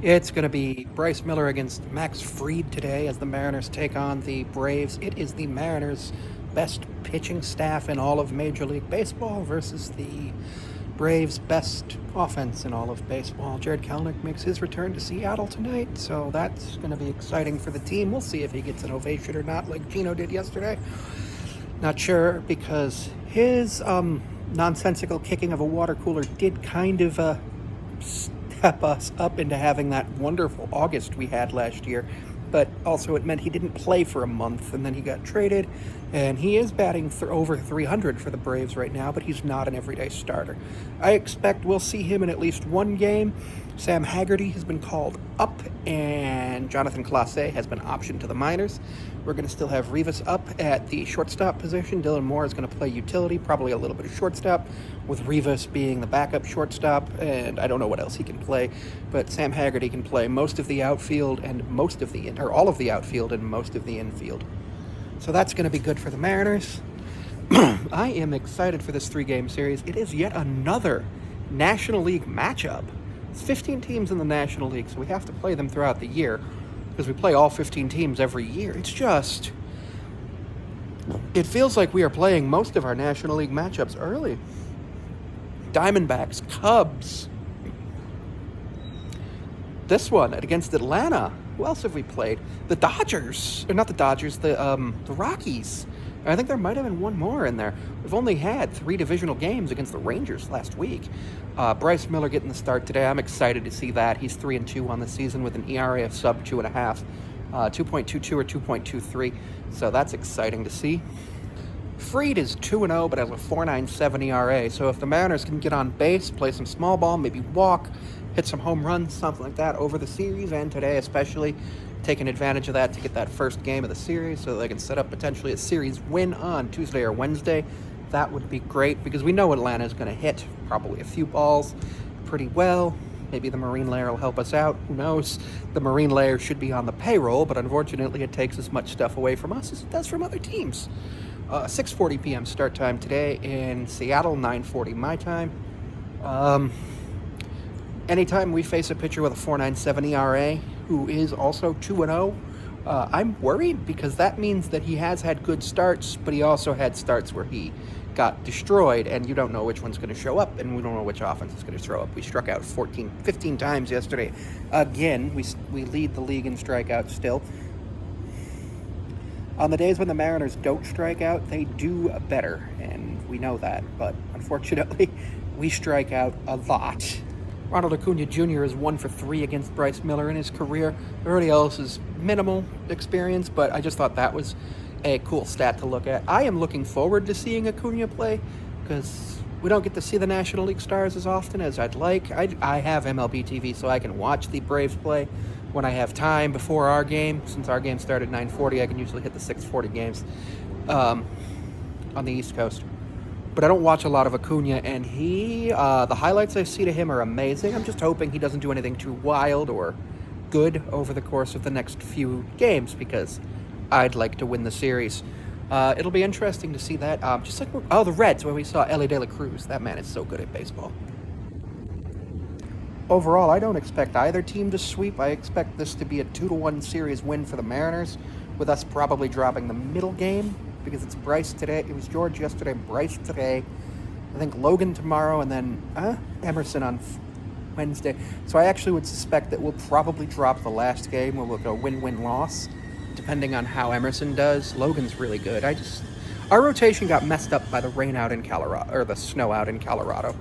It's going to be Bryce Miller against Max Fried today as the Mariners take on the Braves. It is the Mariners' best pitching staff in all of Major League Baseball versus the Braves' best offense in all of baseball. Jared Kelenic makes his return to Seattle tonight, so that's going to be exciting for the team. We'll see if he gets an ovation or not like Gino did yesterday. Not sure, because his nonsensical kicking of a water cooler did kind of step us up into having that wonderful August we had last year. But also it meant he didn't play for a month, and then he got traded, and he is batting over 300 for the Braves right now, but he's not an everyday starter. I expect we'll see him in at least one game. Sam Haggerty has been called up, and Jonathan Clase has been optioned to the minors. We're going to still have Rivas up at the shortstop position. Dylan Moore is going to play utility, probably a little bit of shortstop, with Rivas being the backup shortstop, and I don't know what else he can play, but Sam Haggerty can play most of the outfield and all of the outfield and most of the infield. So that's going to be good for the Mariners. I am excited for this 3-game series. It is yet another National League matchup. It's 15 teams in the National League, so we have to play them throughout the year because we play all 15 teams every year. It feels like we are playing most of our National League matchups early. Diamondbacks, Cubs. This one against Atlanta. Who else have we played? The Dodgers. Or not the Dodgers, the Rockies. I think there might have been one more in there. We've only had 3 divisional games against the Rangers last week. Bryce Miller getting the start today. I'm excited to see that. He's 3-2 on the season with an ERA of sub 2.5, 2.22 or 2.23. So that's exciting to see. Fried is 2-0, but has a 4.97 ERA. So if the Mariners can get on base, play some small ball, maybe walk, hit some home runs, something like that over the series, and today especially, taking advantage of that to get that first game of the series so they can set up potentially a series win on Tuesday or Wednesday, that would be great, because we know Atlanta is going to hit probably a few balls pretty well. Maybe the Marine Layer will help us out. Who knows? The Marine Layer should be on the payroll, but unfortunately it takes as much stuff away from us as it does from other teams. 6:40 p.m. start time today in Seattle, 9:40 my time. Anytime we face a pitcher with a 4.97 ERA who is also 2-0, I'm worried, because that means that he has had good starts, but he also had starts where he got destroyed, and you don't know which one's going to show up, and we don't know which offense is going to show up. We struck out 15 times yesterday. Again, we lead the league in strikeouts still. On the days when the Mariners don't strike out, they do better, and we know that. But unfortunately, we strike out a lot. Ronald Acuna Jr. is 1 for 3 against Bryce Miller in his career. Everybody else is minimal experience, but I just thought that was a cool stat to look at. I am looking forward to seeing Acuna play, because we don't get to see the National League stars as often as I'd like. I have MLB TV, so I can watch the Braves play when I have time before our game. Since our game started at 9:40, I can usually hit the 6:40 games on the East Coast. But I don't watch a lot of Acuna, and the highlights I see to him are amazing. I'm just hoping he doesn't do anything too wild or good over the course of the next few games, because I'd like to win the series. It'll be interesting to see that. Just like the Reds, where we saw Ellie De La Cruz. That man is so good at baseball. Overall, I don't expect either team to sweep. I expect this to be a 2-1 series win for the Mariners, with us probably dropping the middle game, because it's Bryce today. It was George yesterday, Bryce today. I think Logan tomorrow, and then Emerson on Wednesday. So I actually would suspect that we'll probably drop the last game, where we'll go win-win-loss, depending on how Emerson does. Logan's really good. Our rotation got messed up by the rain out in Colorado, or the snow out in Colorado.